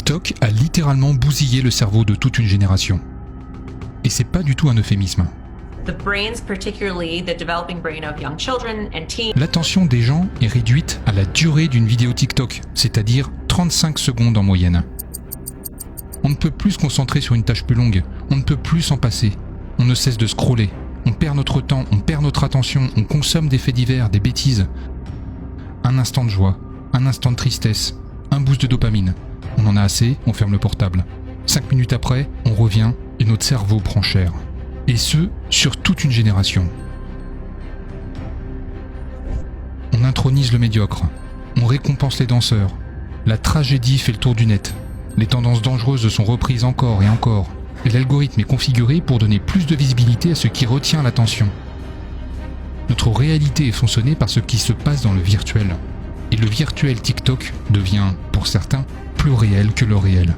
TikTok a littéralement bousillé le cerveau de toute une génération. Et c'est pas du tout un euphémisme. L'attention des gens est réduite à la durée d'une vidéo TikTok, c'est-à-dire 35 secondes en moyenne. On ne peut plus se concentrer sur une tâche plus longue, on ne peut plus s'en passer. On ne cesse de scroller, on perd notre temps, on perd notre attention, on consomme des faits divers, des bêtises. Un instant de joie, un instant de tristesse, un boost de dopamine. On en a assez, on ferme le portable. 5 minutes après, on revient et notre cerveau prend cher. Et ce, sur toute une génération. On intronise le médiocre. On récompense les danseurs. La tragédie fait le tour du net. Les tendances dangereuses sont reprises encore et encore. Et l'algorithme est configuré pour donner plus de visibilité à ce qui retient l'attention. Notre réalité est façonnée par ce qui se passe dans le virtuel. Et le virtuel TikTok devient, pour certains, plus réel que le réel.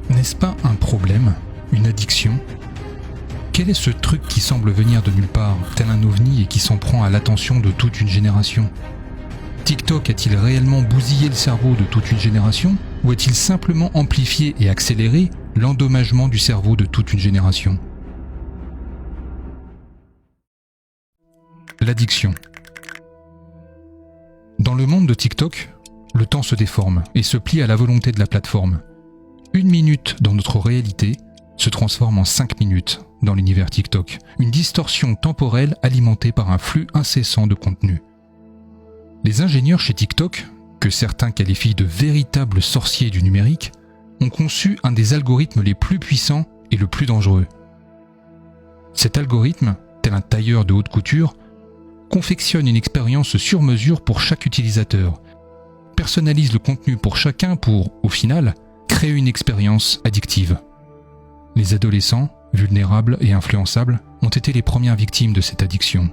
N'est-ce pas un problème ? Une addiction ? Quel est ce truc qui semble venir de nulle part, tel un ovni et qui s'en prend à l'attention de toute une génération ? TikTok a-t-il réellement bousillé le cerveau de toute une génération ? Ou a-t-il simplement amplifié et accéléré l'endommagement du cerveau de toute une génération ? L'addiction. Dans le monde de TikTok, le temps se déforme et se plie à la volonté de la plateforme. 1 minute dans notre réalité se transforme en 5 minutes dans l'univers TikTok. Une distorsion temporelle alimentée par un flux incessant de contenu. Les ingénieurs chez TikTok, que certains qualifient de véritables sorciers du numérique, ont conçu un des algorithmes les plus puissants et le plus dangereux. Cet algorithme, tel un tailleur de haute couture, confectionne une expérience sur mesure pour chaque utilisateur, personnalise le contenu pour chacun pour, au final, créer une expérience addictive. Les adolescents, vulnérables et influençables, ont été les premières victimes de cette addiction.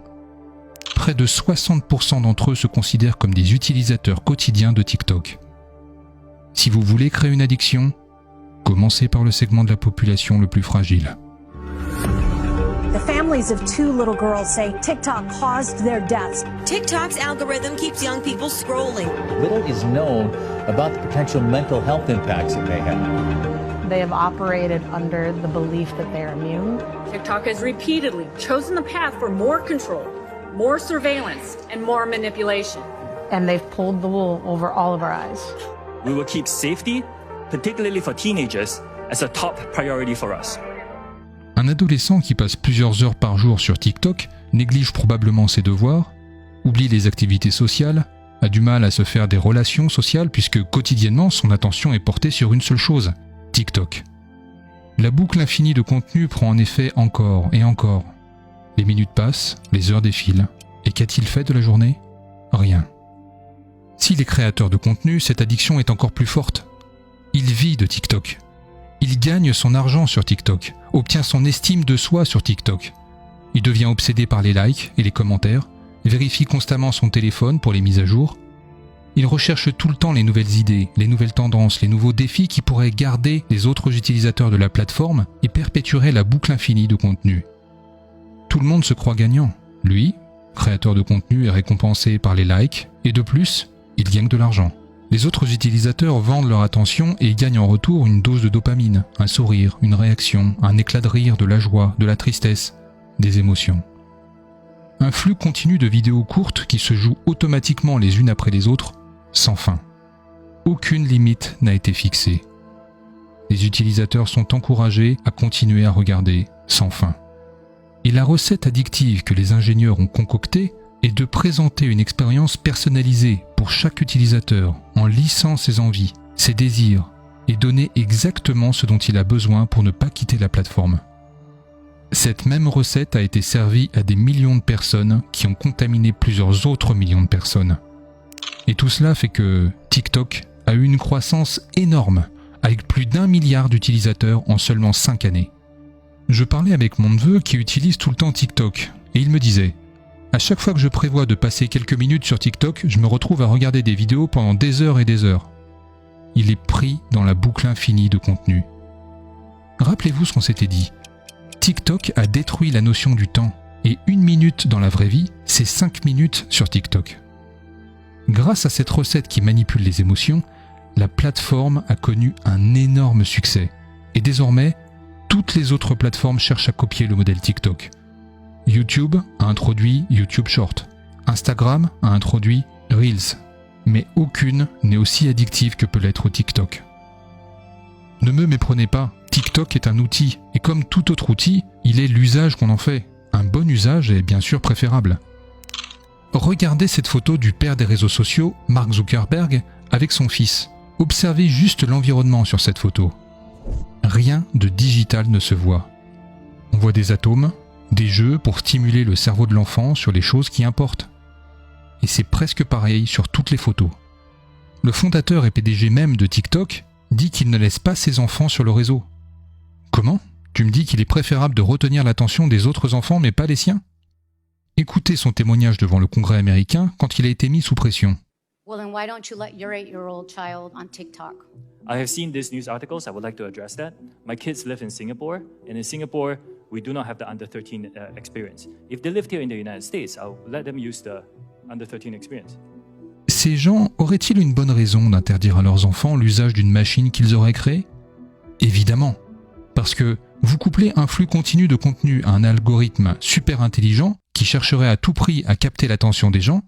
Près de 60% d'entre eux se considèrent comme des utilisateurs quotidiens de TikTok. Si vous voulez créer une addiction, commencez par le segment de la population le plus fragile. The families of 2 little girls say TikTok caused their deaths. TikTok's algorithm keeps young people scrolling. Little is known about the potential mental health impacts it may have. They have operated under the belief that they're immune. TikTok has repeatedly chosen the path for more control, more surveillance, and more manipulation. And they've pulled the wool over all of our eyes. We will keep safety, particularly for teenagers, as a top priority for us. Un adolescent qui passe plusieurs heures par jour sur TikTok néglige probablement ses devoirs, oublie les activités sociales, a du mal à se faire des relations sociales puisque quotidiennement son attention est portée sur une seule chose, TikTok. La boucle infinie de contenu prend en effet encore et encore. Les minutes passent, les heures défilent. Et qu'a-t-il fait de la journée ? Rien. S'il est créateur de contenu, cette addiction est encore plus forte. Il vit de TikTok. Il gagne son argent sur TikTok, obtient son estime de soi sur TikTok. Il devient obsédé par les likes et les commentaires, vérifie constamment son téléphone pour les mises à jour. Il recherche tout le temps les nouvelles idées, les nouvelles tendances, les nouveaux défis qui pourraient garder les autres utilisateurs de la plateforme et perpétueraient la boucle infinie de contenu. Tout le monde se croit gagnant. Lui, créateur de contenu, est récompensé par les likes et de plus, il gagne de l'argent. Les autres utilisateurs vendent leur attention et gagnent en retour une dose de dopamine, un sourire, une réaction, un éclat de rire, de la joie, de la tristesse, des émotions. Un flux continu de vidéos courtes qui se jouent automatiquement les unes après les autres, sans fin. Aucune limite n'a été fixée. Les utilisateurs sont encouragés à continuer à regarder sans fin. Et la recette addictive que les ingénieurs ont concoctée est de présenter une expérience personnalisée pour chaque utilisateur en lissant ses envies, ses désirs et donner exactement ce dont il a besoin pour ne pas quitter la plateforme. Cette même recette a été servie à des millions de personnes qui ont contaminé plusieurs autres millions de personnes. Et tout cela fait que TikTok a eu une croissance énorme, avec plus d'1 milliard d'utilisateurs en seulement 5 années. Je parlais avec mon neveu qui utilise tout le temps TikTok, et il me disait « À chaque fois que je prévois de passer quelques minutes sur TikTok, je me retrouve à regarder des vidéos pendant des heures et des heures. » Il est pris dans la boucle infinie de contenu. Rappelez-vous ce qu'on s'était dit. TikTok a détruit la notion du temps, et 1 minute dans la vraie vie, c'est 5 minutes sur TikTok. Grâce à cette recette qui manipule les émotions, la plateforme a connu un énorme succès. Et désormais, toutes les autres plateformes cherchent à copier le modèle TikTok. YouTube a introduit YouTube Short. Instagram a introduit Reels. Mais aucune n'est aussi addictive que peut l'être TikTok. Ne me méprenez pas, TikTok est un outil, et comme tout autre outil, il est l'usage qu'on en fait. Un bon usage est bien sûr préférable. Regardez cette photo du père des réseaux sociaux, Mark Zuckerberg, avec son fils. Observez juste l'environnement sur cette photo. Rien de digital ne se voit. On voit des atomes, des jeux pour stimuler le cerveau de l'enfant sur les choses qui importent. Et c'est presque pareil sur toutes les photos. Le fondateur et PDG même de TikTok dit qu'il ne laisse pas ses enfants sur le réseau. Comment ? Tu me dis qu'il est préférable de retenir l'attention des autres enfants mais pas les siens ? Écoutez son témoignage devant le Congrès américain quand il a été mis sous pression. Well, then why don't you let your 8-year-old child on TikTok? I have seen these news articles. I would like to address that. My kids live in Singapore, and in Singapore, we do not have the under 13 experience. If they lived here in the United States, I'll let them use the under 13 experience. Ces gens auraient-ils une bonne raison d'interdire à leurs enfants l'usage d'une machine qu'ils auraient créée ? Évidemment, parce que vous couplez un flux continu de contenu à un algorithme super intelligent qui chercherait à tout prix à capter l'attention des gens,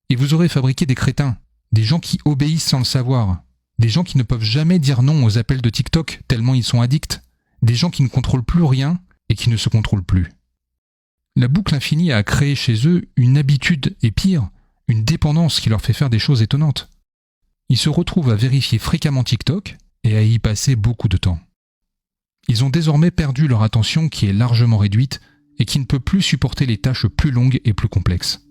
et vous aurez fabriqué des crétins, des gens qui obéissent sans le savoir, des gens qui ne peuvent jamais dire non aux appels de TikTok tellement ils sont addicts, des gens qui ne contrôlent plus rien et qui ne se contrôlent plus. La boucle infinie a créé chez eux une habitude et pire, une dépendance qui leur fait faire des choses étonnantes. Ils se retrouvent à vérifier fréquemment TikTok et à y passer beaucoup de temps. Ils ont désormais perdu leur attention qui est largement réduite et qui ne peut plus supporter les tâches plus longues et plus complexes.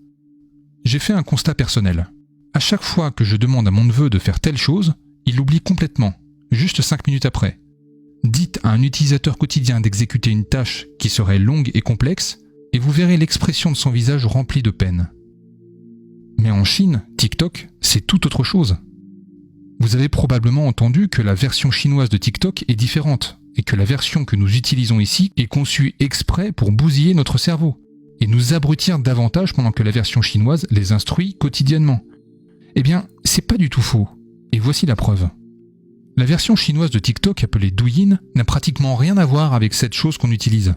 J'ai fait un constat personnel. À chaque fois que je demande à mon neveu de faire telle chose, il l'oublie complètement, juste 5 minutes après. Dites à un utilisateur quotidien d'exécuter une tâche qui serait longue et complexe, et vous verrez l'expression de son visage remplie de peine. Mais en Chine, TikTok, c'est tout autre chose. Vous avez probablement entendu que la version chinoise de TikTok est différente, et que la version que nous utilisons ici est conçue exprès pour bousiller notre cerveau, et nous abrutir davantage pendant que la version chinoise les instruit quotidiennement. Eh bien, c'est pas du tout faux, et voici la preuve. La version chinoise de TikTok appelée Douyin n'a pratiquement rien à voir avec cette chose qu'on utilise.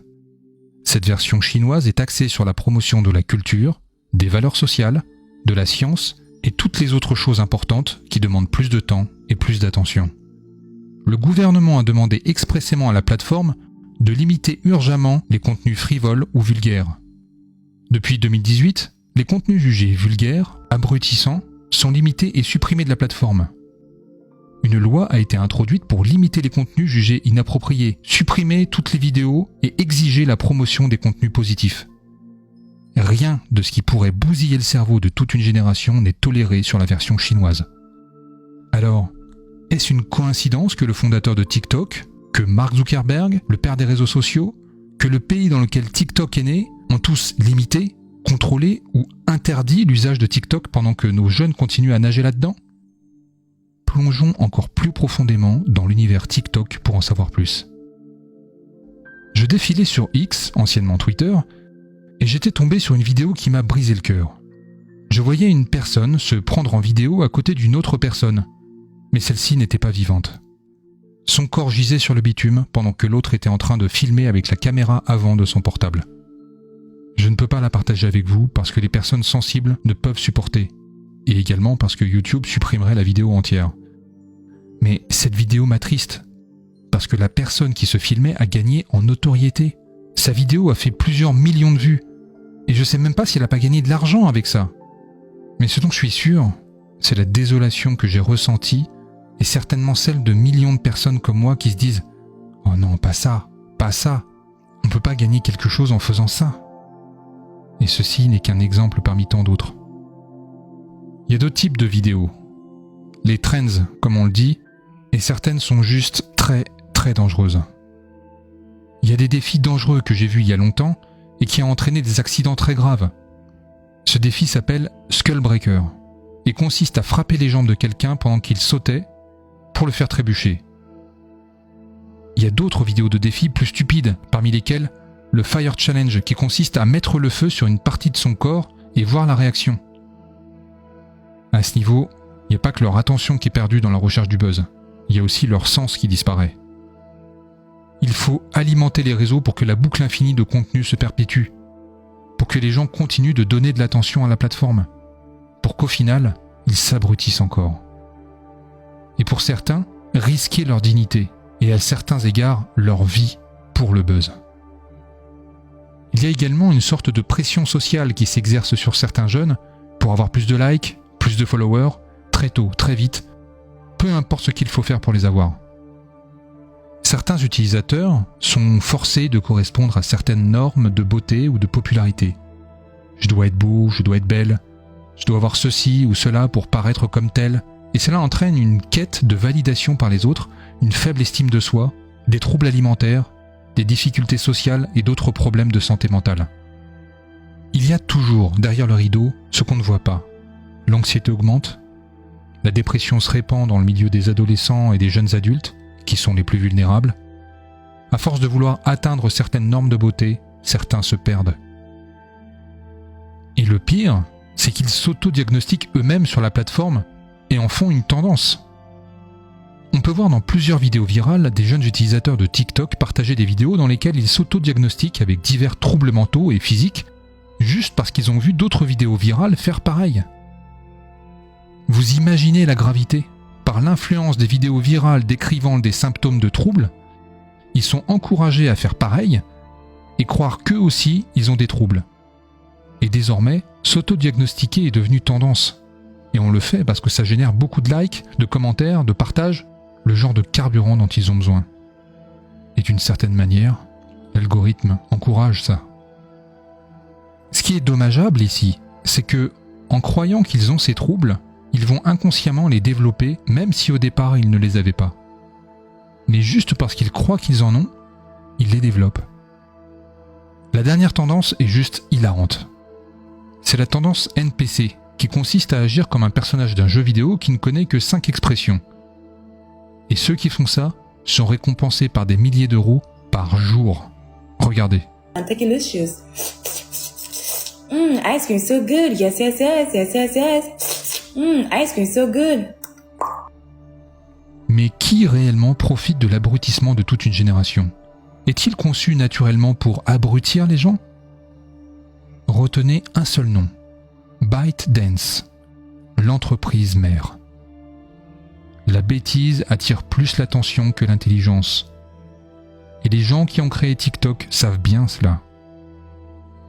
Cette version chinoise est axée sur la promotion de la culture, des valeurs sociales, de la science et toutes les autres choses importantes qui demandent plus de temps et plus d'attention. Le gouvernement a demandé expressément à la plateforme de limiter urgemment les contenus frivoles ou vulgaires. Depuis 2018, les contenus jugés vulgaires, abrutissants, sont limités et supprimés de la plateforme. Une loi a été introduite pour limiter les contenus jugés inappropriés, supprimer toutes les vidéos et exiger la promotion des contenus positifs. Rien de ce qui pourrait bousiller le cerveau de toute une génération n'est toléré sur la version chinoise. Alors, est-ce une coïncidence que le fondateur de TikTok, que Mark Zuckerberg, le père des réseaux sociaux, que le pays dans lequel TikTok est né, ont tous limité, contrôlé ou interdit l'usage de TikTok pendant que nos jeunes continuent à nager là-dedans ? Plongeons encore plus profondément dans l'univers TikTok pour en savoir plus. Je défilais sur X, anciennement Twitter, et j'étais tombé sur une vidéo qui m'a brisé le cœur. Je voyais une personne se prendre en vidéo à côté d'une autre personne, mais celle-ci n'était pas vivante. Son corps gisait sur le bitume pendant que l'autre était en train de filmer avec la caméra avant de son portable. Je ne peux pas la partager avec vous parce que les personnes sensibles ne peuvent supporter, et également parce que YouTube supprimerait la vidéo entière. Mais cette vidéo m'attriste, parce que la personne qui se filmait a gagné en notoriété. Sa vidéo a fait plusieurs millions de vues, et je sais même pas si elle n'a pas gagné de l'argent avec ça. Mais ce dont je suis sûr, c'est la désolation que j'ai ressentie, et certainement celle de millions de personnes comme moi qui se disent « Oh non, pas ça, pas ça, on peut pas gagner quelque chose en faisant ça ». Et ceci n'est qu'un exemple parmi tant d'autres. Il y a deux types de vidéos. Les trends, comme on le dit, et certaines sont juste très, très dangereuses. Il y a des défis dangereux que j'ai vus il y a longtemps et qui ont entraîné des accidents très graves. Ce défi s'appelle Skullbreaker et consiste à frapper les jambes de quelqu'un pendant qu'il sautait pour le faire trébucher. Il y a d'autres vidéos de défis plus stupides, parmi lesquelles le Fire Challenge qui consiste à mettre le feu sur une partie de son corps et voir la réaction. À ce niveau, il n'y a pas que leur attention qui est perdue dans la recherche du buzz, il y a aussi leur sens qui disparaît. Il faut alimenter les réseaux pour que la boucle infinie de contenu se perpétue, pour que les gens continuent de donner de l'attention à la plateforme, pour qu'au final, ils s'abrutissent encore. Et pour certains, risquer leur dignité et à certains égards leur vie pour le buzz. Il y a également une sorte de pression sociale qui s'exerce sur certains jeunes pour avoir plus de likes, plus de followers, très tôt, très vite, peu importe ce qu'il faut faire pour les avoir. Certains utilisateurs sont forcés de correspondre à certaines normes de beauté ou de popularité. Je dois être beau, je dois être belle, je dois avoir ceci ou cela pour paraître comme tel, et cela entraîne une quête de validation par les autres, une faible estime de soi, des troubles alimentaires, des difficultés sociales et d'autres problèmes de santé mentale. Il y a toujours, derrière le rideau, ce qu'on ne voit pas. L'anxiété augmente, la dépression se répand dans le milieu des adolescents et des jeunes adultes, qui sont les plus vulnérables. À force de vouloir atteindre certaines normes de beauté, certains se perdent. Et le pire, c'est qu'ils s'auto-diagnostiquent eux-mêmes sur la plateforme et en font une tendance. On peut voir dans plusieurs vidéos virales des jeunes utilisateurs de TikTok partager des vidéos dans lesquelles ils s'auto-diagnostiquent avec divers troubles mentaux et physiques, juste parce qu'ils ont vu d'autres vidéos virales faire pareil. Vous imaginez la gravité ? Par l'influence des vidéos virales décrivant des symptômes de troubles, ils sont encouragés à faire pareil et croire qu'eux aussi, ils ont des troubles. Et désormais, s'auto-diagnostiquer est devenu tendance. Et on le fait parce que ça génère beaucoup de likes, de commentaires, de partages, le genre de carburant dont ils ont besoin. Et d'une certaine manière, l'algorithme encourage ça. Ce qui est dommageable ici, c'est que, en croyant qu'ils ont ces troubles, ils vont inconsciemment les développer, même si au départ ils ne les avaient pas. Mais juste parce qu'ils croient qu'ils en ont, ils les développent. La dernière tendance est juste hilarante. C'est la tendance NPC, qui consiste à agir comme un personnage d'un jeu vidéo qui ne connaît que 5 expressions. Et ceux qui font ça sont récompensés par des milliers d'euros par jour. Regardez. I'm taking these shoes. Ice cream so good. Yes, yes, yes, yes, yes, yes. Ice cream so good. Mais qui réellement profite de l'abrutissement de toute une génération ? Est-il conçu naturellement pour abrutir les gens ? Retenez un seul nom. ByteDance, l'entreprise mère. La bêtise attire plus l'attention que l'intelligence. Et les gens qui ont créé TikTok savent bien cela.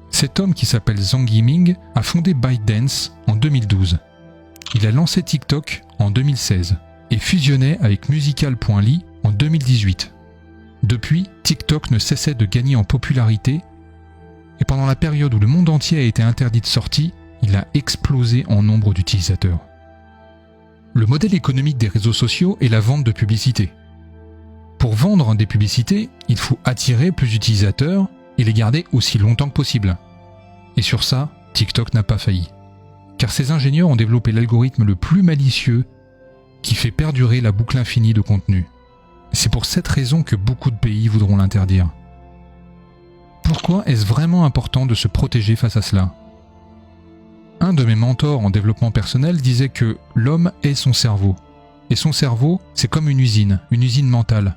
Cet homme qui s'appelle Zhang Yiming a fondé ByteDance en 2012. Il a lancé TikTok en 2016 et fusionnait avec Musical.ly en 2018. Depuis, TikTok ne cessait de gagner en popularité et pendant la période où le monde entier a été interdit de sortie, il a explosé en nombre d'utilisateurs. Le modèle économique des réseaux sociaux est la vente de publicités. Pour vendre des publicités, il faut attirer plus d'utilisateurs et les garder aussi longtemps que possible. Et sur ça, TikTok n'a pas failli. Car ces ingénieurs ont développé l'algorithme le plus malicieux qui fait perdurer la boucle infinie de contenu. C'est pour cette raison que beaucoup de pays voudront l'interdire. Pourquoi est-ce vraiment important de se protéger face à cela ? Un de mes mentors en développement personnel disait que l'homme est son cerveau. Et son cerveau, c'est comme une usine mentale.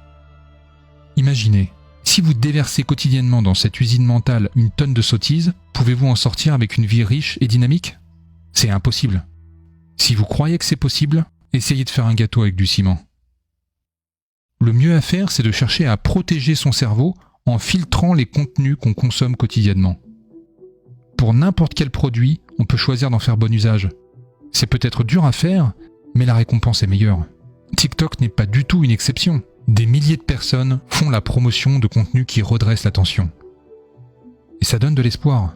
Imaginez, si vous déversez quotidiennement dans cette usine mentale une tonne de sottises, pouvez-vous en sortir avec une vie riche et dynamique ? C'est impossible. Si vous croyez que c'est possible, essayez de faire un gâteau avec du ciment. Le mieux à faire, c'est de chercher à protéger son cerveau en filtrant les contenus qu'on consomme quotidiennement. Pour n'importe quel produit, on peut choisir d'en faire bon usage. C'est peut-être dur à faire, mais la récompense est meilleure. TikTok n'est pas du tout une exception. Des milliers de personnes font la promotion de contenus qui redressent l'attention. Et ça donne de l'espoir.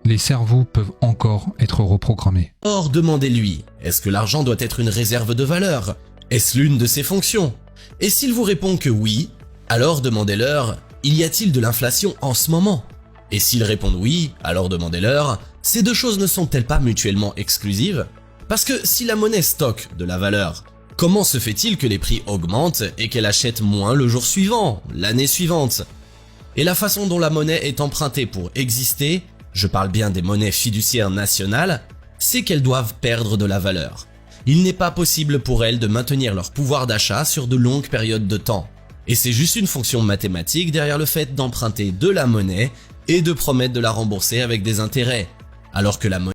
Les cerveaux peuvent encore être reprogrammés. Or, demandez-lui, est-ce que l'argent doit être une réserve de valeur ? Est-ce l'une de ses fonctions ? Et s'il vous répond que oui, alors demandez-leur, y a-t-il de l'inflation en ce moment ? Et s'ils répondent oui, alors demandez-leur, ces deux choses ne sont-elles pas mutuellement exclusives ? Parce que si la monnaie stocke de la valeur, comment se fait-il que les prix augmentent et qu'elle achète moins le jour suivant, l'année suivante ? Et la façon dont la monnaie est empruntée pour exister, je parle bien des monnaies fiduciaires nationales, c'est qu'elles doivent perdre de la valeur. il n'est pas possible pour elles de maintenir leur pouvoir d'achat sur de longues périodes de temps. Et c'est juste une fonction mathématique derrière le fait d'emprunter de la monnaie et de promettre de la rembourser avec des intérêts. Alors que la monnaie